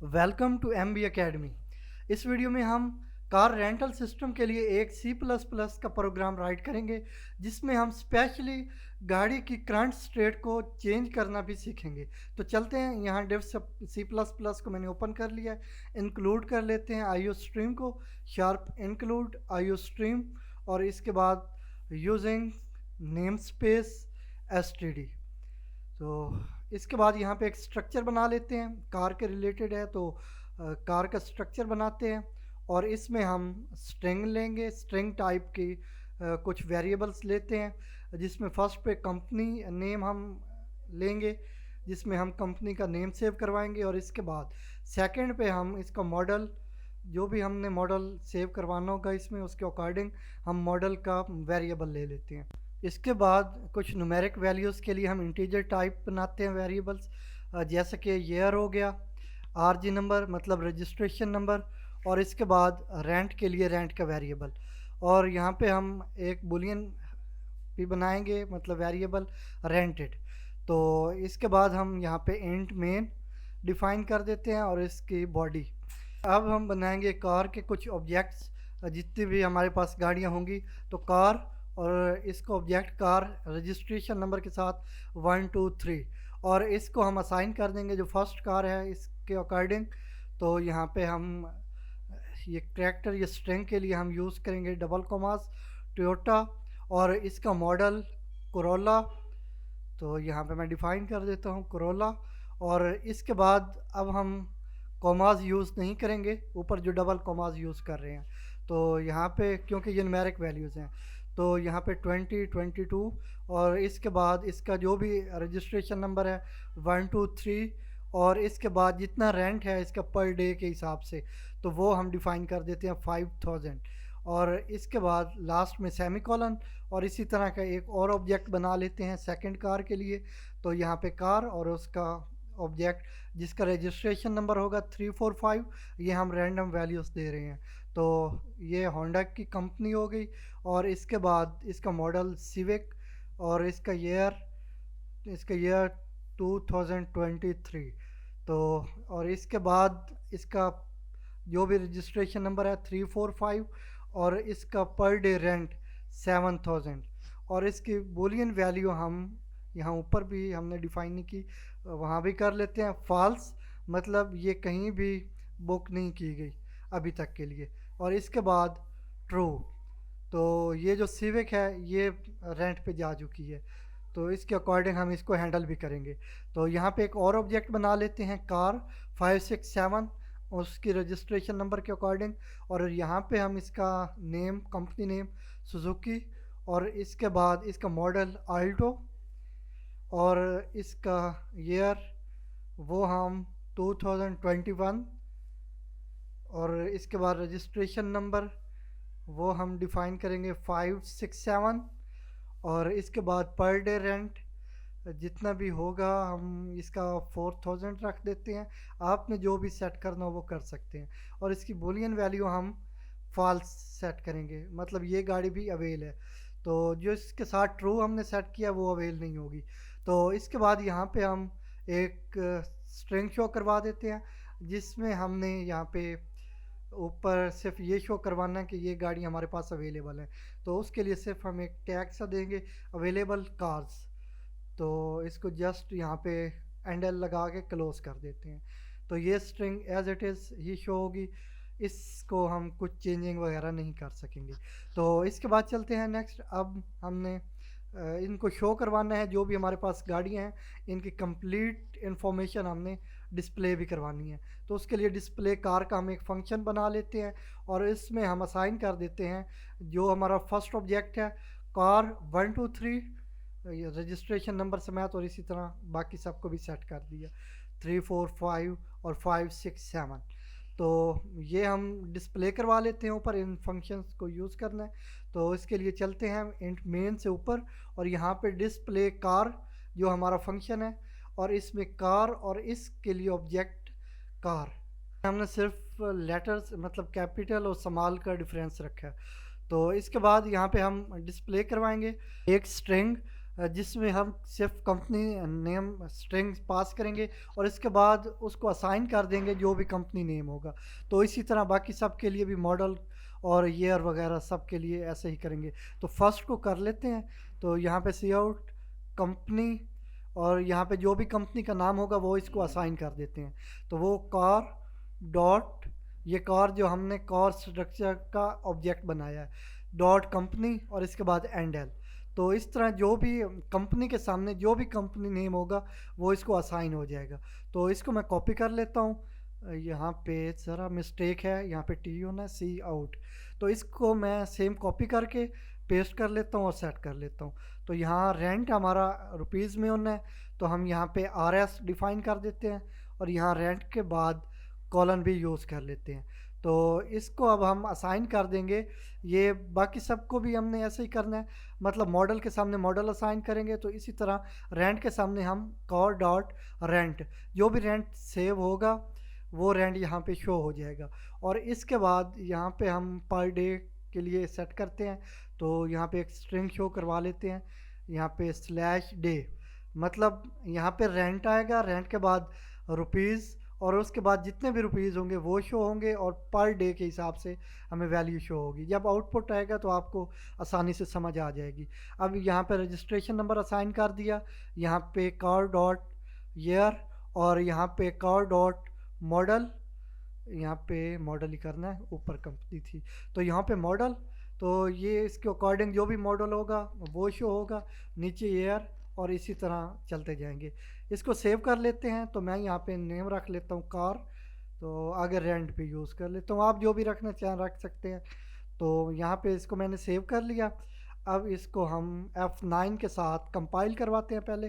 Welcome to MB academy. इस video में हम कार रेंटल सिस्टम के लिए एक C++ का प्रोग्राम राइट करेंगे, जिसमें हम स्पेशली गाड़ी की करंट स्टेट को चेंज करना भी सीखेंगे। तो चलते हैं, यहाँ डिव C++ को मैंने ओपन कर लिया है। इंक्लूड कर लेते हैं IO स्ट्रीम को, शार्प इंक्लूड IO स्ट्रीम, और इसके बाद यूजिंग नेम स्पेस STD। तो इसके बाद यहाँ पे एक स्ट्रक्चर बना लेते हैं, कार के रिलेटेड है तो कार का स्ट्रक्चर बनाते हैं। और इसमें हम स्ट्रिंग लेंगे, स्ट्रिंग टाइप की कुछ वेरिएबल्स लेते हैं, जिसमें फर्स्ट पे कंपनी नेम हम लेंगे, जिसमें हम कंपनी का नेम सेव करवाएंगे। और इसके बाद सेकंड पे हम इसका मॉडल, जो भी हमने मॉडल सेव करवाना होगा इसमें, उसके अकॉर्डिंग हम मॉडल का वेरिएबल ले लेते हैं। इसके बाद कुछ न्यूमेरिक वैल्यूज़ के लिए हम इंटीजर टाइप बनाते हैं वेरिएबल्स, जैसे कि ईयर हो गया, RG नंबर मतलब रजिस्ट्रेशन नंबर, और इसके बाद रेंट के लिए रेंट का वेरिएबल। और यहाँ पे हम एक बुलियन भी बनाएंगे, मतलब वेरिएबल रेंटेड। तो इसके बाद हम यहाँ पे इंट मेन डिफाइन कर देते हैं और इसकी बॉडी। अब हम बनाएंगे कार के कुछ ऑब्जेक्ट्स, जितनी भी हमारे पास गाड़ियाँ होंगी तो कार, और इसको ऑब्जेक्ट कार रजिस्ट्रेशन नंबर के साथ 1 2 3, और इसको हम असाइन कर देंगे जो फर्स्ट कार है इसके अकॉर्डिंग। तो यहाँ पे हम ये करैक्टर, ये स्ट्रिंग के लिए हम यूज़ करेंगे डबल कोमास टोयोटा, और इसका मॉडल कोरोला। तो यहाँ पे मैं डिफ़ाइन कर देता हूँ कोरोला। और इसके बाद अब हम कॉमास यूज़ नहीं करेंगे ऊपर जो डबल कॉमास यूज़ कर रहे हैं। तो यहाँ पे क्योंकि ये न्यूमेरिक वैल्यूज़ हैं, तो यहाँ पे 20 22, और इसके बाद इसका जो भी रजिस्ट्रेशन नंबर है 1 2 3, और इसके बाद जितना रेंट है इसका पर डे के हिसाब से, तो वो हम डिफ़ाइन कर देते हैं 5000। और इसके बाद लास्ट में सेमीकोलन, और इसी तरह का एक और ऑब्जेक्ट बना लेते हैं सेकंड कार के लिए। तो यहाँ पे कार और उसका ऑब्जेक्ट जिसका रजिस्ट्रेशन नंबर होगा 345, ये हम रैंडम वैल्यूज़ दे रहे हैं। तो ये होंडा की कंपनी हो गई, और इसके बाद इसका मॉडल सिविक, और इसका ईयर 2023। तो और इसके बाद इसका जो भी रजिस्ट्रेशन नंबर है 345, और इसका पर डे रेंट 7000। और इसकी बुलियन वैल्यू हम यहाँ ऊपर भी हमने डिफ़ाइन नहीं की, वहाँ भी कर लेते हैं फॉल्स, मतलब ये कहीं भी बुक नहीं की गई अभी तक के लिए। और इसके बाद ट्रू, तो ये जो सिविक है ये रेंट पे जा चुकी है, तो इसके अकॉर्डिंग हम इसको हैंडल भी करेंगे। तो यहाँ पे एक और ऑब्जेक्ट बना लेते हैं कार 567, उसकी रजिस्ट्रेशन नंबर के अकॉर्डिंग। और यहाँ पे हम इसका नेम, कंपनी नेम सुजुकी, और इसके बाद इसका मॉडल आल्टो, और इसका ईयर वो हम 2021, और इसके बाद रजिस्ट्रेशन नंबर वो हम डिफ़ाइन करेंगे 567। और इसके बाद पर डे रेंट जितना भी होगा हम इसका 4000 रख देते हैं। आपने जो भी सेट करना हो वो कर सकते हैं। और इसकी बुलियन वैल्यू हम फॉल्स सेट करेंगे, मतलब ये गाड़ी भी अवेल है, तो जो इसके साथ ट्रू हमने सेट किया वो अवेल नहीं होगी। तो इसके बाद यहाँ पे हम एक स्ट्रिंग शो करवा देते हैं, जिसमें हमने यहाँ पे ऊपर सिर्फ ये शो करवाना है कि ये गाड़ी हमारे पास अवेलेबल है। तो उसके लिए सिर्फ हम एक टैग सा देंगे, अवेलेबल कार्स। तो इसको जस्ट यहाँ पे एंडल लगा के क्लोज कर देते हैं। तो ये स्ट्रिंग एज इट इज़ ही शो होगी, इसको हम कुछ चेंजिंग वगैरह नहीं कर सकेंगे। तो इसके बाद चलते हैं नेक्स्ट। अब हमने इनको शो करवाना है, जो भी हमारे पास गाड़ियाँ हैं इनकी कंप्लीट इन्फॉर्मेशन हमने डिस्प्ले भी करवानी है। तो उसके लिए डिस्प्ले कार का हम एक फंक्शन बना लेते हैं, और इसमें हम असाइन कर देते हैं जो हमारा फर्स्ट ऑब्जेक्ट है कार 1 2 3 रजिस्ट्रेशन नंबर समेत, और इसी तरह बाकी सबको भी सेट कर दिया 3 4 5 और 5 6 7। तो ये हम डिस्प्ले करवा लेते हैं ऊपर, इन फंक्शंस को यूज़ करना है। तो इसके लिए चलते हैं इंट मेन से ऊपर, और यहाँ पे डिस्प्ले कार जो हमारा फंक्शन है, और इसमें कार और इसके लिए ऑब्जेक्ट कार, हमने सिर्फ लेटर्स मतलब कैपिटल और स्मॉल का डिफरेंस रखा है। तो इसके बाद यहाँ पे हम डिस्प्ले करवाएंगे एक स्ट्रिंग जिसमें हम सिर्फ कंपनी नेम स्ट्रिंग पास करेंगे और इसके बाद उसको असाइन कर देंगे जो भी कंपनी नेम होगा। तो इसी तरह बाकी सब के लिए भी मॉडल और ईयर वगैरह सब के लिए ऐसे ही करेंगे। तो फर्स्ट को कर लेते हैं। तो यहाँ पे सी आउट कंपनी और यहाँ पे जो भी कंपनी का नाम होगा वो इसको असाइन कर देते हैं। तो वो कार डॉट, ये कार जो हमने कार स्ट्रक्चर का ऑब्जेक्ट बनाया है, डॉट कंपनी और इसके बाद एंड एल। तो इस तरह जो भी कंपनी के सामने जो भी कंपनी नेम होगा वो इसको असाइन हो जाएगा। तो इसको मैं कॉपी कर लेता हूँ। यहाँ पे ज़रा मिस्टेक है, यहाँ पे टी होना है सी आउट। तो इसको मैं सेम कॉपी करके पेस्ट कर लेता हूँ और सेट कर लेता हूँ। तो यहाँ रेंट हमारा रुपीज़ में होना है, तो हम यहाँ पे आर एस डिफ़ाइन कर देते हैं और यहाँ रेंट के बाद कॉलन भी यूज़ कर लेते हैं। तो इसको अब हम असाइन कर देंगे। ये बाकी सबको भी हमने ऐसे ही करना है, मतलब मॉडल के सामने मॉडल असाइन करेंगे। तो इसी तरह रेंट के सामने हम कार डॉट रेंट, जो भी रेंट सेव होगा वो रेंट यहाँ पे शो हो जाएगा। और इसके बाद यहाँ पे हम पर डे के लिए सेट करते हैं। तो यहाँ पे एक स्ट्रिंग शो करवा लेते हैं, यहाँ पे स्लैश डे, मतलब यहाँ पे रेंट आएगा, रेंट के बाद रुपीज़ और उसके बाद जितने भी रुपीज़ होंगे वो शो होंगे और पर डे के हिसाब से हमें वैल्यू शो होगी। जब आउटपुट आएगा तो आपको आसानी से समझ आ जाएगी। अब यहाँ पे रजिस्ट्रेशन नंबर असाइन कर दिया, यहाँ पे कार डॉट ईयर और यहाँ पे कार डॉट मॉडल, यहाँ पे मॉडल ही करना है, ऊपर कंपनी थी तो यहाँ पे मॉडल। तो ये इसके अकॉर्डिंग जो भी मॉडल होगा वो शो होगा, नीचे ईयर और इसी तरह चलते जाएंगे। इसको सेव कर लेते हैं। तो मैं यहाँ पे नेम रख लेता हूँ कार, तो आगे रेंट पे यूज़ कर लेता हूँ, आप जो भी रखना चाहें रख सकते हैं। तो यहाँ पे इसको मैंने सेव कर लिया। अब इसको हम F9 के साथ कंपाइल करवाते हैं पहले।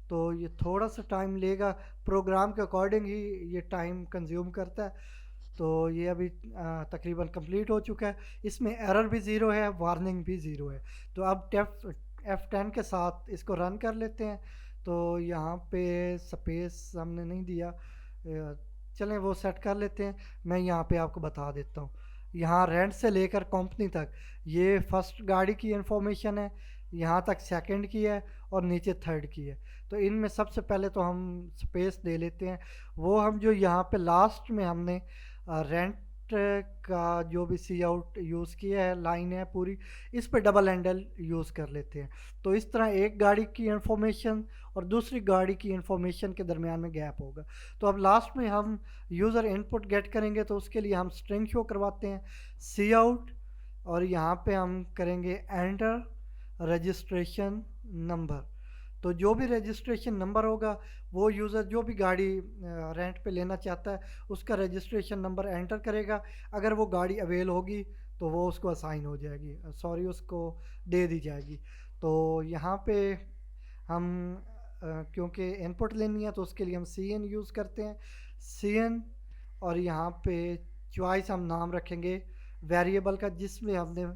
तो ये थोड़ा सा टाइम लेगा, प्रोग्राम के अकॉर्डिंग ही ये टाइम कंज्यूम करता है। तो ये अभी तकरीबन कंप्लीट हो चुका है। इसमें एरर भी ज़ीरो है, वार्निंग भी ज़ीरो है। तो अब F10 के साथ इसको रन कर लेते हैं। तो यहाँ पे स्पेस हमने नहीं दिया, चलें वो सेट कर लेते हैं। मैं यहाँ पे आपको बता देता हूँ, यहाँ रेंट से लेकर कंपनी तक ये फर्स्ट गाड़ी की इंफॉर्मेशन है, यहाँ तक सेकंड की है और नीचे थर्ड की है। तो इनमें सबसे पहले तो हम स्पेस दे लेते हैं। वो हम जो यहाँ पे लास्ट में हमने रेंट का जो भी सी आउट यूज़ किया है, लाइन है पूरी, इस पे डबल हैंडल यूज़ कर लेते हैं। तो इस तरह एक गाड़ी की इंफॉर्मेशन और दूसरी गाड़ी की इंफॉर्मेशन के दरमियान में गैप होगा। तो अब लास्ट में हम यूज़र इनपुट गेट करेंगे, तो उसके लिए हम स्ट्रिंग शो करवाते हैं सी आउट और यहाँ पे हम करेंगे एंटर रजिस्ट्रेशन नंबर। तो जो भी रजिस्ट्रेशन नंबर होगा वो यूज़र जो भी गाड़ी रेंट पे लेना चाहता है उसका रजिस्ट्रेशन नंबर एंटर करेगा। अगर वो गाड़ी अवेल होगी तो वो उसको असाइन हो जाएगी, सॉरी उसको दे दी जाएगी। तो यहाँ पे हम क्योंकि इनपुट लेनी है तो उसके लिए हम सी एन यूज़ करते हैं, सी एन। और यहाँ पे चॉइस हम नाम रखेंगे वेरिएबल का जिसमें हमने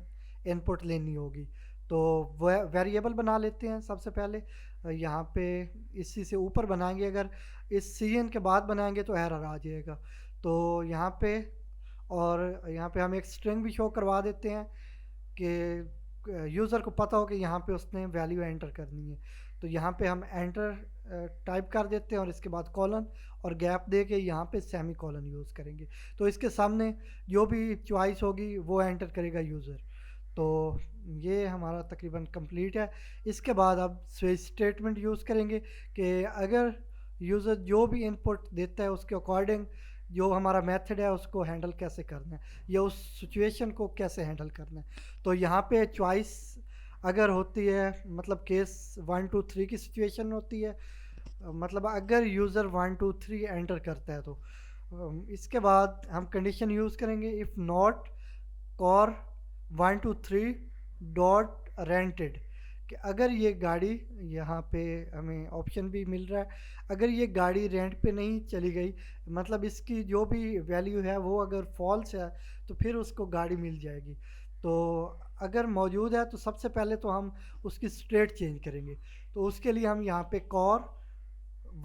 इनपुट लेनी होगी। तो वेरिएबल बना लेते हैं सबसे पहले। यहाँ पे इसी से ऊपर बनाएंगे, अगर इस सी एन के बाद बनाएंगे तो एरर आ जाएगा। तो यहाँ पे और यहाँ पे हम एक स्ट्रिंग भी शो करवा देते हैं कि यूज़र को पता हो कि यहाँ पे उसने वैल्यू एंटर करनी है। तो यहाँ पे हम एंटर टाइप कर देते हैं और इसके बाद कॉलन और गैप दे के यहाँ पे सेमी कॉलन यूज़ करेंगे। तो इसके सामने जो भी चॉइस होगी वो एंटर करेगा यूज़र। तो ये हमारा तकरीबन कंप्लीट है। इसके बाद अब स्विच स्टेटमेंट यूज़ करेंगे कि अगर यूज़र जो भी इनपुट देता है उसके अकॉर्डिंग जो हमारा मेथड है उसको हैंडल कैसे करना है या उस सिचुएशन को कैसे हैंडल करना है। तो यहाँ पे चॉइस अगर होती है, मतलब केस 1 2 3 की सिचुएशन होती है, मतलब अगर यूज़र 1 2 3 एंटर करता है तो इसके बाद हम कंडीशन यूज़ करेंगे if not car 1 2 3 dot rented, कि अगर ये गाड़ी, यहाँ पे हमें ऑप्शन भी मिल रहा है, अगर ये गाड़ी रेंट पे नहीं चली गई, मतलब इसकी जो भी वैल्यू है वो अगर फॉल्स है तो फिर उसको गाड़ी मिल जाएगी। तो अगर मौजूद है तो सबसे पहले तो हम उसकी स्टेट चेंज करेंगे। तो उसके लिए हम यहाँ पे कॉर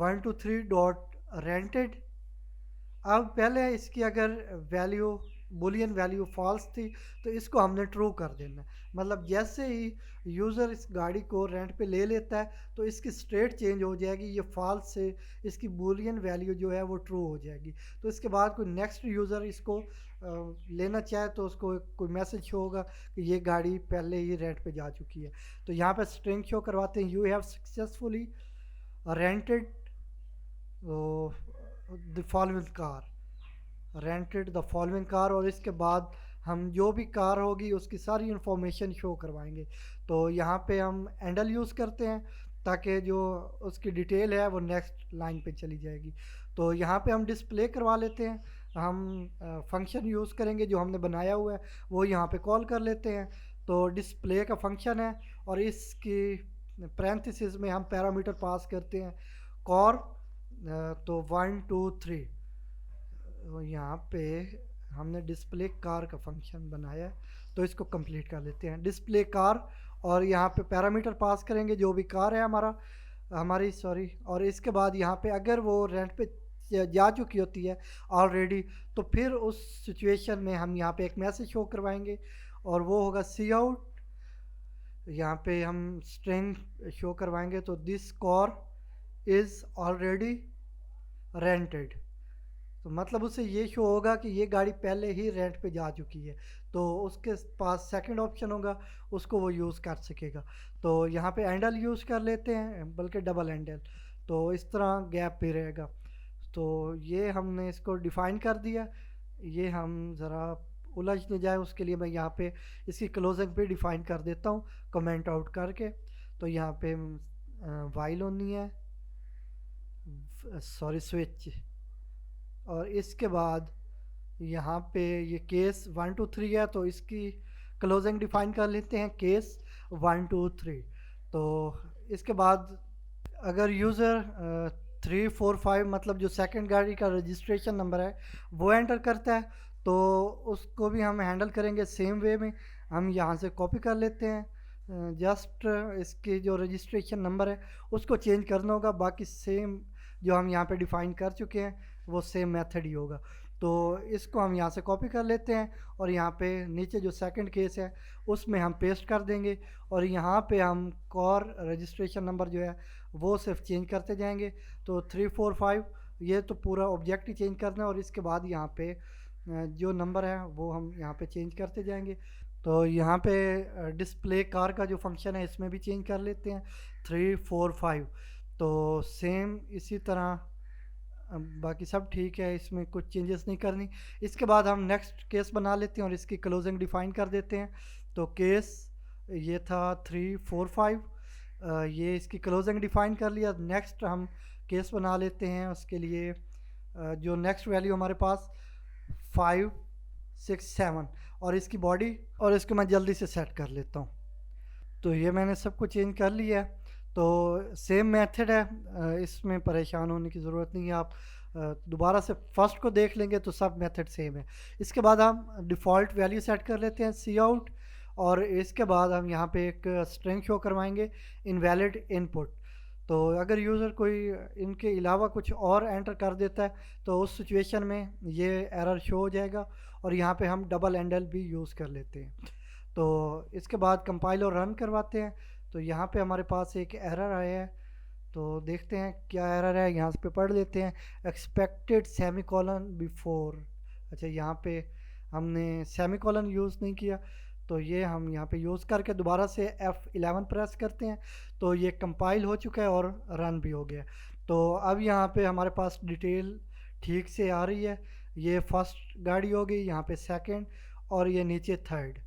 1 2 3 डॉट रेंटेड, अब पहले इसकी अगर वैल्यू बुलियन वैल्यू फॉल्स थी, तो इसको हमने ट्रू कर देना है। मतलब जैसे ही यूज़र इस गाड़ी को रेंट पे ले लेता है तो इसकी स्टेट चेंज हो जाएगी, ये फॉल्स से इसकी बुलियन वैल्यू जो है वो ट्रू हो जाएगी। तो इसके बाद कोई नेक्स्ट यूज़र इसको लेना चाहे तो उसको कोई मैसेज शो होगा कि ये गाड़ी पहले ही रेंट पे जा चुकी है। तो यहाँ पे स्ट्रिंग शो करवाते हैं, you have successfully rented the following car, rented the following car, और इसके बाद हम जो भी कार होगी उसकी सारी इंफॉर्मेशन शो करवाएंगे। तो यहाँ पे हम एंडल यूज़ करते हैं ताकि जो उसकी डिटेल है वो नेक्स्ट लाइन पे चली जाएगी। तो यहाँ पे हम डिस्प्ले करवा लेते हैं, हम फंक्शन यूज़ करेंगे जो हमने बनाया हुआ है वो यहाँ पे कॉल कर लेते हैं। तो डिस्प्ले का फंक्शन है और इसकी पैरेंथेसिस में हम पैरामीटर पास करते हैं कॉर, तो 1 2 3। यहाँ पे हमने डिस्प्ले कार का फंक्शन बनाया है, तो इसको कंप्लीट कर लेते हैं डिस्प्ले कार, और यहाँ पे पैरामीटर पास करेंगे जो भी कार है हमारी सॉरी। और इसके बाद यहाँ पे अगर वो रेंट पे जा चुकी होती है ऑलरेडी, तो फिर उस सिचुएशन में हम यहाँ पे एक मैसेज शो करवाएंगे और वो होगा सी आउट। यहाँ पे हम स्ट्रिंग शो करवाएंगे, तो this car is already rented, तो मतलब उससे ये शो होगा कि ये गाड़ी पहले ही रेंट पे जा चुकी है, तो उसके पास सेकंड ऑप्शन होगा, उसको वो यूज़ कर सकेगा। तो यहाँ पे हैंडल यूज़ कर लेते हैं, बल्कि डबल हैंडल, तो इस तरह गैप भी रहेगा। तो ये हमने इसको डिफ़ाइन कर दिया। ये हम ज़रा उलझ नहीं जाए उसके लिए मैं यहाँ पे इसकी क्लोजिंग पे डिफ़ाइन कर देता हूँ कमेंट आउट करके। तो यहाँ पे वाइल होनी है, सॉरी स्विच, और इसके बाद यहाँ पे ये केस 1 2 3 है, तो इसकी क्लोजिंग डिफाइन कर लेते हैं केस 1 2 3। तो इसके बाद अगर यूज़र 3 4 5 मतलब जो सेकंड गाड़ी का रजिस्ट्रेशन नंबर है वो एंटर करता है, तो उसको भी हम हैंडल करेंगे सेम वे में। हम यहाँ से कॉपी कर लेते हैं, जस्ट इसकी जो रजिस्ट्रेशन नंबर है उसको चेंज करना होगा, बाकी सेम जो हम यहाँ पे डिफ़ाइन कर चुके हैं वो सेम मेथड ही होगा। तो इसको हम यहाँ से कॉपी कर लेते हैं और यहाँ पे नीचे जो सेकंड केस है उसमें हम पेस्ट कर देंगे, और यहाँ पे हम कॉर रजिस्ट्रेशन नंबर जो है वो सिर्फ चेंज करते जाएंगे। तो 3 4 5 ये तो पूरा ऑब्जेक्ट ही चेंज करना है, और इसके बाद यहाँ पे जो नंबर है वो हम यहाँ पे चेंज करते जाएंगे। तो यहाँ पे डिस्प्ले कार का जो फंक्शन है इसमें भी चेंज कर लेते हैं 3 4 5। तो सेम इसी तरह बाकी सब ठीक है, इसमें कुछ चेंजेस नहीं करनी। इसके बाद हम नेक्स्ट केस बना लेते हैं और इसकी क्लोजिंग डिफ़ाइन कर देते हैं। तो केस ये था 3 4 5, ये इसकी क्लोजिंग डिफ़ाइन कर लिया। नेक्स्ट हम केस बना लेते हैं, उसके लिए जो नेक्स्ट वैल्यू हमारे पास 5 6 7, और इसकी बॉडी, और इसको मैं जल्दी से सेट कर लेता हूँ। तो ये मैंने सबको चेंज कर लिया है। तो सेम मेथड है, इसमें परेशान होने की ज़रूरत नहीं है। आप दोबारा से फर्स्ट को देख लेंगे तो सब मेथड सेम है। इसके बाद हम डिफ़ॉल्ट वैल्यू सेट कर लेते हैं सी आउट, और इसके बाद हम यहाँ पे एक स्ट्रिंग शो करवाएंगे इनवैलिड इनपुट। तो अगर यूज़र कोई इनके अलावा कुछ और एंटर कर देता है तो उस सिचुएशन में ये एरर शो हो जाएगा, और यहाँ पे हम डबल हैंडल भी यूज़ कर लेते हैं। तो इसके बाद कंपाइल और रन करवाते हैं। तो यहाँ पे हमारे पास एक एरर आया है, तो देखते हैं क्या एरर है, यहाँ पे पढ़ लेते हैं। एक्सपेक्टेड सेमीकोलन बिफोर, अच्छा यहाँ पे हमने सेमीकोलन यूज़ नहीं किया, तो ये हम यहाँ पे यूज़ करके दोबारा से F11 प्रेस करते हैं। तो ये कंपाइल हो चुका है और रन भी हो गया। तो अब यहाँ पे हमारे पास डिटेल ठीक से आ रही है। ये फर्स्ट गाड़ी हो गई, यहाँ पे सेकंड, और ये नीचे थर्ड।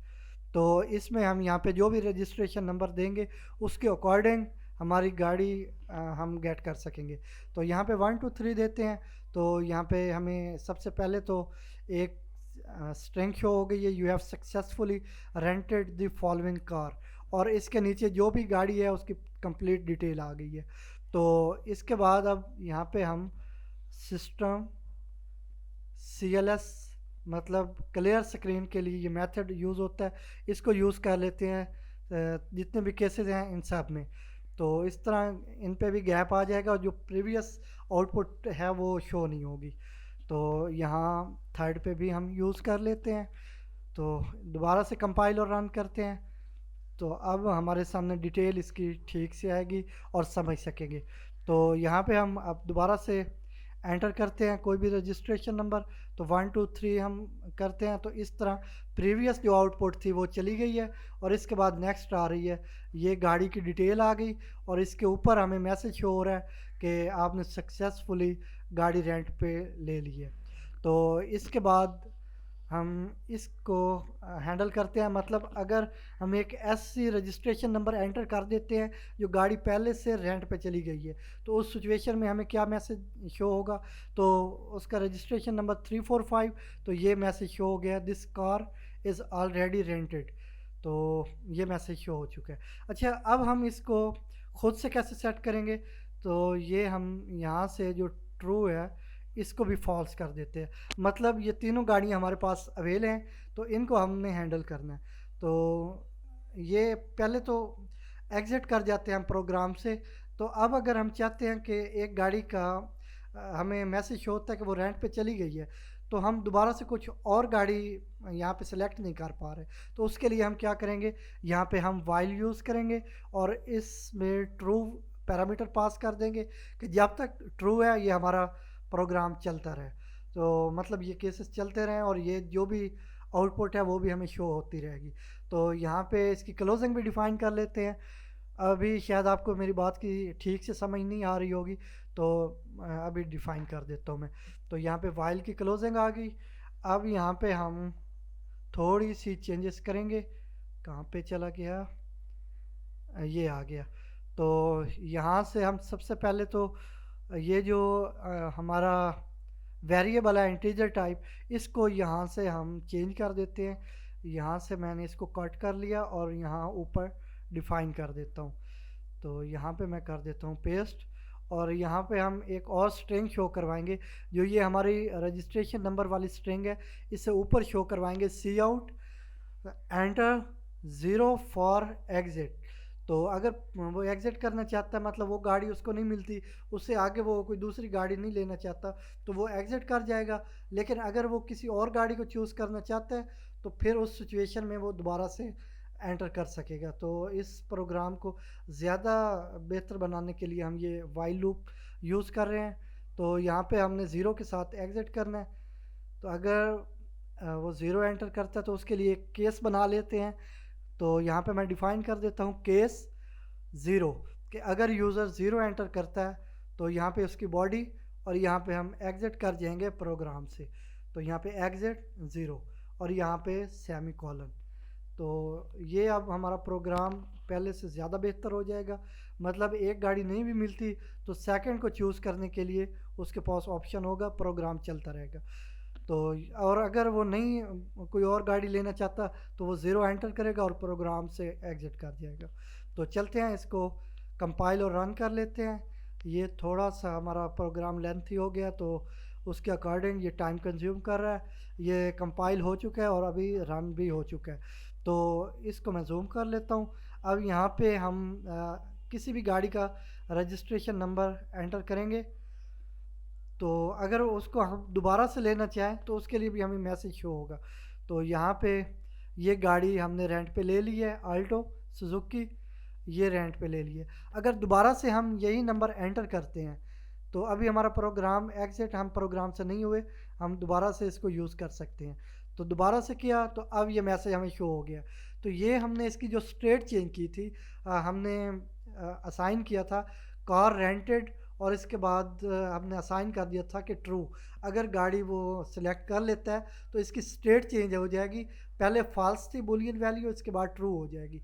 तो इसमें हम यहाँ पे जो भी रजिस्ट्रेशन नंबर देंगे उसके अकॉर्डिंग हमारी गाड़ी हम गेट कर सकेंगे। तो यहाँ पे 1 2 3 देते हैं। तो यहाँ पे हमें सबसे पहले तो एक स्ट्रिंग शो हो गई है, you have successfully rented the following car, और इसके नीचे जो भी गाड़ी है उसकी कंप्लीट डिटेल आ गई है। तो इसके बाद अब यहाँ पे हम सिस्टम CLS मतलब क्लियर स्क्रीन के लिए ये मेथड यूज़ होता है, इसको यूज़ कर लेते हैं जितने भी केसेस हैं इन सब में। तो इस तरह इन पे भी गैप आ जाएगा और जो प्रीवियस आउटपुट है वो शो नहीं होगी। तो यहाँ थर्ड पे भी हम यूज़ कर लेते हैं। तो दोबारा से कंपाइल और रन करते हैं। तो अब हमारे सामने डिटेल इसकी ठीक से आएगी और समझ सकेंगे। तो यहाँ पे हम अब दोबारा से एंटर करते हैं कोई भी रजिस्ट्रेशन नंबर। तो 1 2 3 हम करते हैं, तो इस तरह प्रीवियस जो आउटपुट थी वो चली गई है और इसके बाद नेक्स्ट आ रही है। ये गाड़ी की डिटेल आ गई और इसके ऊपर हमें मैसेज शो हो रहा है कि आपने सक्सेसफुली गाड़ी रेंट पे ले ली है। तो इसके बाद हम इसको हैंडल करते हैं, मतलब अगर हम एक एससी रजिस्ट्रेशन नंबर एंटर कर देते हैं जो गाड़ी पहले से रेंट पे चली गई है, तो उस सिचुएशन में हमें क्या मैसेज शो होगा। तो उसका रजिस्ट्रेशन नंबर 345, तो ये मैसेज शो हो गया, this car is already rented. तो ये मैसेज शो हो चुका है। अच्छा, अब हम इसको खुद से कैसे सेट करेंगे। तो ये हम यहाँ से जो ट्रू है इसको भी फॉल्स कर देते हैं। मतलब ये तीनों गाड़ियाँ हमारे पास अवेल हैं, तो इनको हमने हैंडल करना है। तो ये पहले तो एग्ज़िट कर जाते हैं हम प्रोग्राम से। तो अब अगर हम चाहते हैं कि एक गाड़ी का हमें मैसेज शो होता है कि वो रेंट पे चली गई है, तो हम दोबारा से कुछ और गाड़ी यहाँ पे सेलेक्ट नहीं कर पा रहे। तो उसके लिए हम क्या करेंगे, यहाँ पे हम व्हाइल यूज़ करेंगे और इसमें ट्रू पैरामीटर पास कर देंगे कि जब तक ट्रू है ये हमारा प्रोग्राम चलता रहे। तो मतलब ये केसेस चलते रहें और ये जो भी आउटपुट है वो भी हमें शो होती रहेगी। तो यहाँ पे इसकी क्लोजिंग भी डिफ़ाइन कर लेते हैं। अभी शायद आपको मेरी बात की ठीक से समझ नहीं आ रही होगी, तो अभी डिफ़ाइन कर देता हूँ मैं। तो यहाँ पे व्हाइल की क्लोजिंग आ गई। अब यहाँ पे हम थोड़ी सी चेंजेस करेंगे। कहाँ पे चला गया, ये आ गया। तो यहाँ से हम सबसे पहले तो ये जो हमारा वेरिएबल है इंटीजर टाइप, इसको यहाँ से हम चेंज कर देते हैं। यहाँ से मैंने इसको कट कर लिया और यहाँ ऊपर डिफ़ाइन कर देता हूँ। तो यहाँ पे मैं कर देता हूँ पेस्ट और यहाँ पे हम एक और स्ट्रिंग शो करवाएंगे जो ये हमारी रजिस्ट्रेशन नंबर वाली स्ट्रिंग है, इससे ऊपर शो करवाएंगे सी आउट एंटर 0 फॉर एग्ज़िट। तो अगर वो एग्ज़िट करना चाहता है, मतलब वो गाड़ी उसको नहीं मिलती, उससे आगे वो कोई दूसरी गाड़ी नहीं लेना चाहता, तो वो एग्ज़िट कर जाएगा। लेकिन अगर वो किसी और गाड़ी को चूज़ करना चाहता है तो फिर उस सिचुएशन में वो दोबारा से एंटर कर सकेगा। तो इस प्रोग्राम को ज़्यादा बेहतर बनाने के लिए हम ये व्हाइल लूप यूज़ कर रहे हैं। तो यहाँ पे हमने ज़ीरो के साथ एग्ज़िट करना है। तो अगर वो ज़ीरो एंटर करता है तो उसके लिए एक केस बना लेते हैं। तो यहाँ पे मैं डिफ़ाइन कर देता हूँ केस ज़ीरो, कि अगर यूज़र ज़ीरो एंटर करता है तो यहाँ पे उसकी बॉडी और यहाँ पे हम एग्ज़िट कर जाएंगे प्रोग्राम से। तो यहाँ पे एग्ज़िट ज़ीरो और यहाँ पे सेमी कॉलन। तो ये अब हमारा प्रोग्राम पहले से ज़्यादा बेहतर हो जाएगा। मतलब एक गाड़ी नहीं भी मिलती तो सेकंड को चूज़ करने के लिए उसके पास ऑप्शन होगा, प्रोग्राम चलता रहेगा। तो और अगर वो नहीं कोई और गाड़ी लेना चाहता तो वो ज़ीरो एंटर करेगा और प्रोग्राम से एग्ज़िट कर जाएगा। तो चलते हैं, इसको कंपाइल और रन कर लेते हैं। ये थोड़ा सा हमारा प्रोग्राम लेंथी हो गया तो उसके अकॉर्डिंग ये टाइम कंज्यूम कर रहा है। ये कंपाइल हो चुका है और अभी रन भी हो चुका है। तो इसको मैं ज़ूम कर लेता हूँ। अब यहाँ पे हम किसी भी गाड़ी का रजिस्ट्रेशन नंबर एंटर करेंगे। तो अगर उसको हम दोबारा से लेना चाहें तो उसके लिए भी हमें मैसेज शो होगा। तो यहाँ पे ये गाड़ी हमने रेंट पे ले ली है, आल्टो सुजुकी, ये रेंट पे ले ली है। अगर दोबारा से हम यही नंबर एंटर करते हैं तो अभी हमारा प्रोग्राम एग्ज़िट, हम प्रोग्राम से नहीं हुए, हम दोबारा से इसको यूज़ कर सकते हैं। तो दोबारा से किया तो अब ये मैसेज हमें शो हो गया। तो ये हमने इसकी जो स्टेट चेंज की थी, हमने असाइन किया था कार रेंटेड और इसके बाद हमने असाइन कर दिया था कि ट्रू। अगर गाड़ी वो सिलेक्ट कर लेता है तो इसकी स्टेट चेंज हो जाएगी। पहले फॉल्स थी बूलियन वैल्यू, इसके बाद ट्रू हो जाएगी।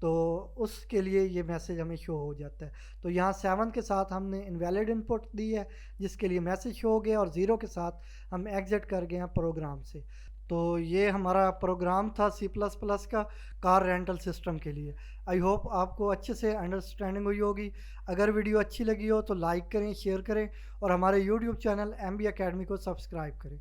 तो उसके लिए ये मैसेज हमें शो हो जाता है। तो यहाँ 7 के साथ हमने इनवैलिड इनपुट दी है जिसके लिए मैसेज शो हो गया और 0 के साथ हम एग्ज़िट कर गए हैं प्रोग्राम से। तो ये हमारा प्रोग्राम था सी प्लस प्लस का कार रेंटल सिस्टम के लिए। आई होप आपको अच्छे से अंडरस्टैंडिंग हुई होगी। अगर वीडियो अच्छी लगी हो तो लाइक करें, शेयर करें और हमारे यूट्यूब चैनल MB अकेडमी को सब्सक्राइब करें।